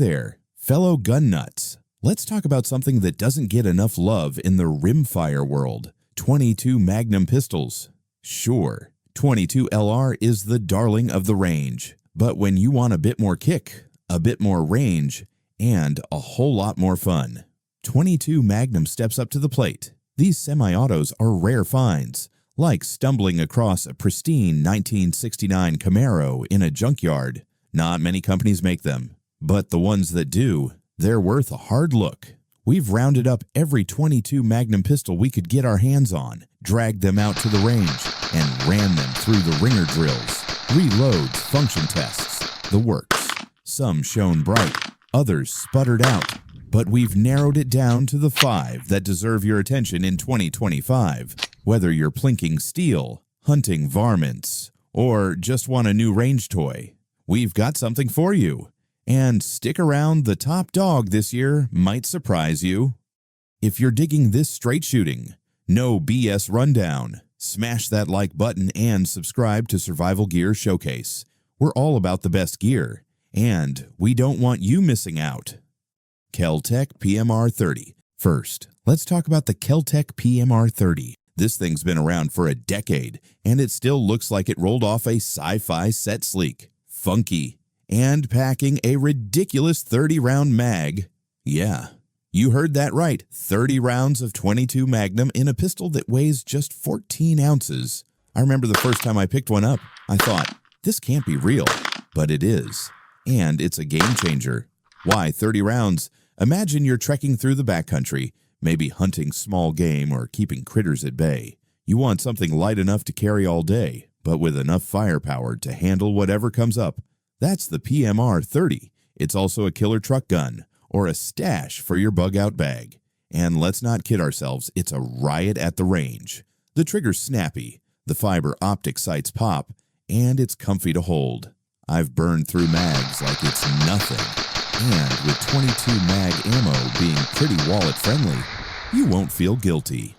there, fellow gun nuts. Let's talk about something that doesn't get enough love in the rimfire world, 22 Magnum pistols. Sure, 22 LR is the darling of the range, but when you want a bit more kick, a bit more range, and a whole lot more fun, 22 Magnum steps up to the plate. These semi-autos are rare finds, like stumbling across a pristine 1969 Camaro in a junkyard. Not many companies make them, but the ones that do, they're worth a hard look. We've rounded up every 22 Magnum pistol we could get our hands on, dragged them out to the range, and ran them through the ringer drills, reloads, function tests, the works. Some shone bright, others sputtered out, but we've narrowed it down to the 5 that deserve your attention in 2025. Whether you're plinking steel, hunting varmints, or just want a new range toy, we've got something for you. And stick around, the top dog this year might surprise you. If you're digging this straight shooting, no BS rundown, smash that like button and subscribe to Survival Gear Showcase. We're all about the best gear, and we don't want you missing out. Kel-Tech PMR30. First, let's talk about the Kel-Tech PMR30. This thing's been around for a decade, and it still looks like it rolled off a sci-fi set sleek, funky, and packing a ridiculous 30-round mag. Yeah, you heard that right, 30 rounds of 22 Magnum in a pistol that weighs just 14 ounces. I remember the first time I picked one up, I thought, this can't be real, but it is. And it's a game changer. Why 30 rounds? Imagine you're trekking through the backcountry, maybe hunting small game or keeping critters at bay. You want something light enough to carry all day, but with enough firepower to handle whatever comes up. That's the PMR30. It's also a killer truck gun or a stash for your bug-out bag. And let's not kid ourselves, it's a riot at the range. The trigger's snappy, the fiber optic sights pop, and it's comfy to hold. I've burned through mags like it's nothing. And with 22 mag ammo being pretty wallet-friendly, you won't feel guilty.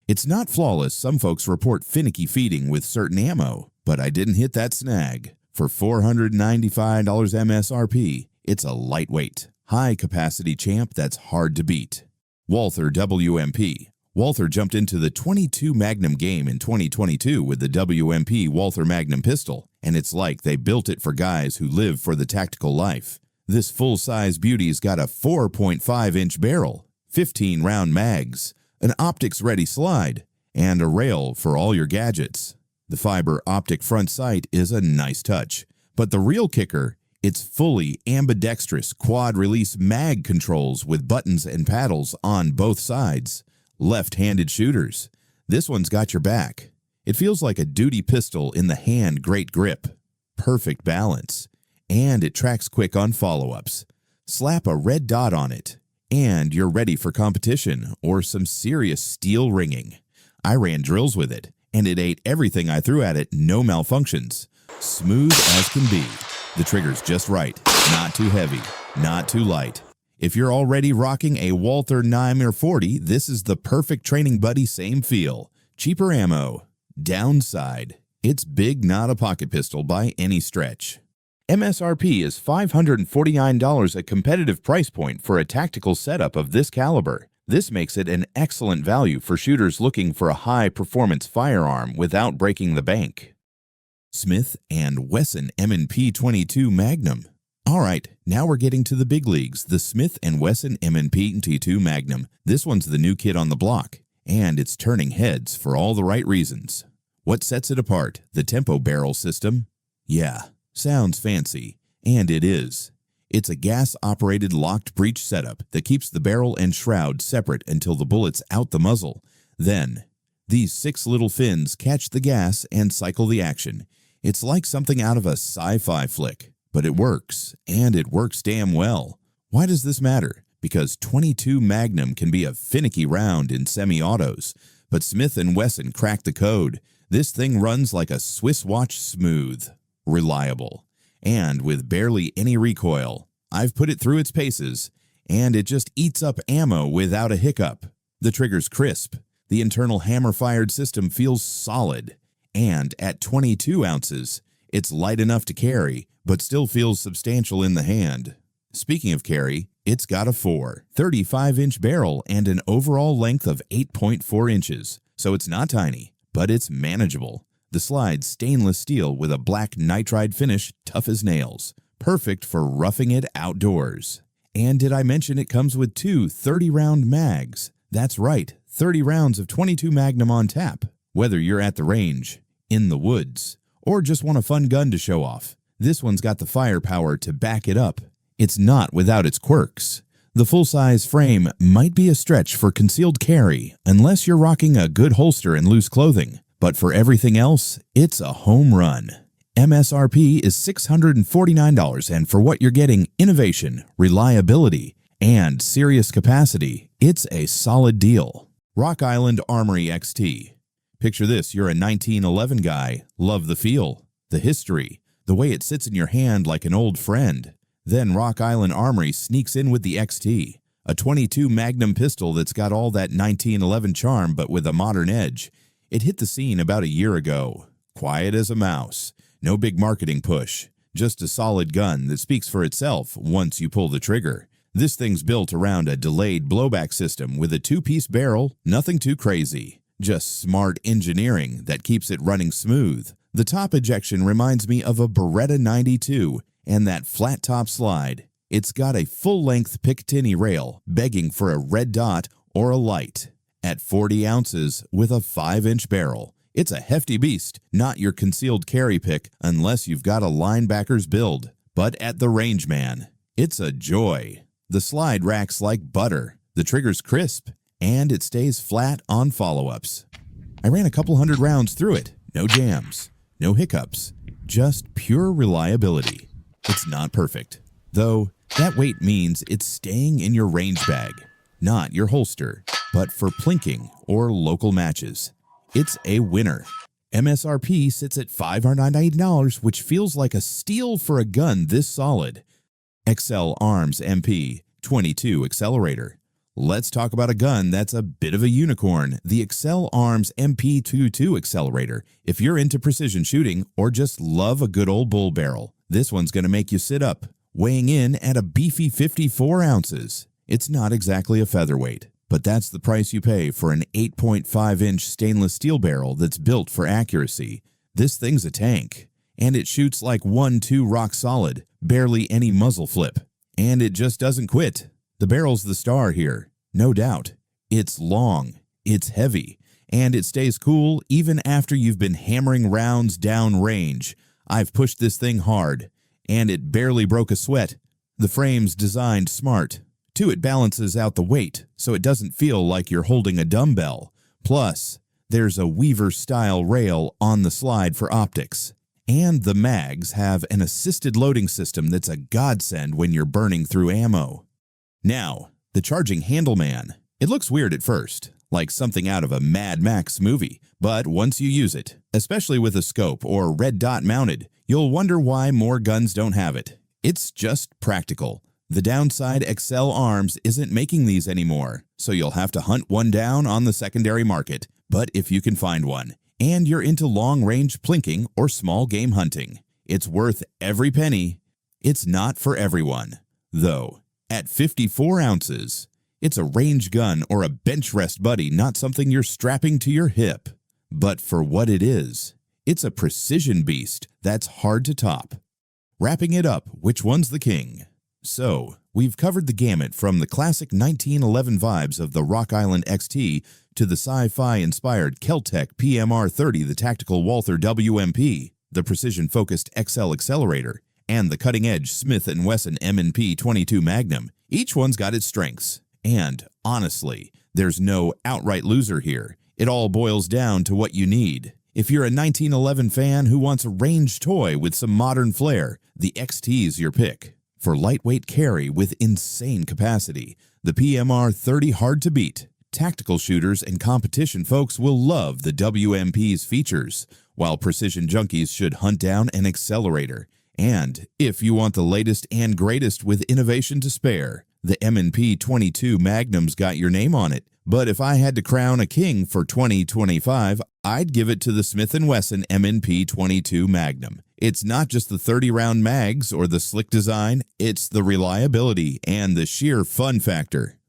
It's not flawless. Some folks report finicky feeding with certain ammo, but I didn't hit that snag. For $495 MSRP, it's a lightweight, high-capacity champ that's hard to beat. Walther WMP. Walther jumped into the 22 Magnum game in 2022 with the WMP Walther Magnum pistol, and it's like they built it for guys who live for the tactical life. This full-size beauty's got a 4.5-inch barrel, 15-round mags, an optics-ready slide, and a rail for all your gadgets. The fiber optic front sight is a nice touch, but the real kicker, it's fully ambidextrous quad-release mag controls with buttons and paddles on both sides. Left-handed shooters. This one's got your back. It feels like a duty pistol in the hand, great grip, perfect balance, and it tracks quick on follow-ups. Slap a red dot on it, and you're ready for competition or some serious steel ringing. I ran drills with it, and it ate everything I threw at it, no malfunctions. Smooth as can be. The trigger's just right, not too heavy, not too light. If you're already rocking a Walther WMP30, this is the perfect training buddy, same feel. Cheaper ammo. Downside, it's big, not a pocket pistol by any stretch. MSRP is $549, a competitive price point for a tactical setup of this caliber. This makes it an excellent value for shooters looking for a high-performance firearm without breaking the bank. Smith & Wesson M&P22 Magnum. All right, now we're getting to the big leagues, the Smith & Wesson M&P22 Magnum. This one's the new kid on the block, and it's turning heads for all the right reasons. What sets it apart? The tempo barrel system? Yeah, sounds fancy, and it is. It's a gas-operated locked breech setup that keeps the barrel and shroud separate until the bullet's out the muzzle. Then, these 6 little fins catch the gas and cycle the action. It's like something out of a sci-fi flick, but it works, and it works damn well. Why does this matter? Because 22 Magnum can be a finicky round in semi-autos, but Smith & Wesson cracked the code. This thing runs like a Swiss watch smooth, reliable, and with barely any recoil. I've put it through its paces, and it just eats up ammo without a hiccup. The trigger's crisp, the internal hammer-fired system feels solid, and at 22 ounces, it's light enough to carry, but still feels substantial in the hand. Speaking of carry, it's got a 35-inch barrel and an overall length of 8.4 inches, so it's not tiny, but it's manageable. The slide's stainless steel with a black nitride finish, tough as nails, perfect for roughing it outdoors. And did I mention it comes with two 30-round mags? That's right, 30 rounds of .22 Magnum on tap. Whether you're at the range, in the woods, or just want a fun gun to show off, this one's got the firepower to back it up. It's not without its quirks. The full-size frame might be a stretch for concealed carry unless you're rocking a good holster and loose clothing, but for everything else, it's a home run. MSRP is $649, and for what you're getting, innovation, reliability, and serious capacity, it's a solid deal. Rock Island Armory XT. Picture this, you're a 1911 guy, love the feel, the history, the way it sits in your hand like an old friend. Then Rock Island Armory sneaks in with the XT, a .22 Magnum pistol that's got all that 1911 charm but with a modern edge. It hit the scene about a year ago. Quiet as a mouse, no big marketing push, just a solid gun that speaks for itself once you pull the trigger. This thing's built around a delayed blowback system with a two-piece barrel, nothing too crazy. Just smart engineering that keeps it running smooth. The top ejection reminds me of a Beretta 92 and that flat top slide. It's got a full-length Picatinny rail begging for a red dot or a light. At 40 ounces with a 5-inch barrel, it's a hefty beast, not your concealed carry pick unless you've got a linebacker's build. But at the range, man, it's a joy. The slide racks like butter, the trigger's crisp, and it stays flat on follow-ups. I ran a couple hundred rounds through it. No jams, no hiccups, just pure reliability. It's not perfect, though that weight means it's staying in your range bag, not your holster, but for plinking or local matches. It's a winner. MSRP sits at $598, which feels like a steal for a gun this solid. Excel Arms MP 22 Accelerator. Let's talk about a gun that's a bit of a unicorn, the Excel Arms MP22 Accelerator. If you're into precision shooting or just love a good old bull barrel, this one's going to make you sit up, weighing in at a beefy 54 ounces. It's not exactly a featherweight, but that's the price you pay for an 8.5-inch stainless steel barrel that's built for accuracy. This thing's a tank, and it shoots like 1-2 rock solid, barely any muzzle flip, and it just doesn't quit. The barrel's the star here, no doubt. It's long, it's heavy, and it stays cool even after you've been hammering rounds down range. I've pushed this thing hard, and it barely broke a sweat. The frame's designed smart. Too, it balances out the weight, so it doesn't feel like you're holding a dumbbell. Plus, there's a Weaver-style rail on the slide for optics. And the mags have an assisted loading system that's a godsend when you're burning through ammo. Now, the charging handle man. It looks weird at first, like something out of a Mad Max movie, but once you use it, especially with a scope or red dot mounted, you'll wonder why more guns don't have it. It's just practical. The downside, Excel Arms isn't making these anymore, so you'll have to hunt one down on the secondary market. But if you can find one, and you're into long-range plinking or small game hunting, it's worth every penny. It's not for everyone, though. At 54 ounces, it's a range gun or a bench rest buddy, not something you're strapping to your hip. But for what it is, it's a precision beast that's hard to top. Wrapping it up, which one's the king? So, we've covered the gamut from the classic 1911 vibes of the Rock Island XT to the sci-fi-inspired Kel-Tech PMR30, the tactical Walther WMP, the precision-focused XL Accelerator, and the cutting-edge Smith & Wesson M&P 22 Magnum. Each one's got its strengths. And, honestly, there's no outright loser here. It all boils down to what you need. If you're a 1911 fan who wants a range toy with some modern flair, the XT's your pick. For lightweight carry with insane capacity, the PMR30 hard to beat. Tactical shooters and competition folks will love the WMP's features, while precision junkies should hunt down an Accelerator. And if you want the latest and greatest with innovation to spare, the M&P 22 Magnum's got your name on it. But if I had to crown a king for 2025, I'd give it to the Smith & Wesson M&P 22 Magnum. It's not just the 30-round mags or the slick design, it's the reliability and the sheer fun factor.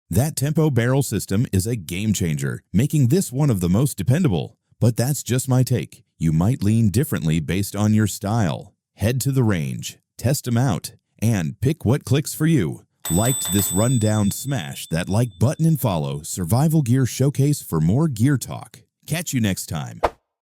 That tempo barrel system is a game changer, making this one of the most dependable. But that's just my take. You might lean differently based on your style. Head to the range, test them out, and pick what clicks for you. Liked this rundown? Smash that like button and follow Survival Gear Showcase for more gear talk. Catch you next time.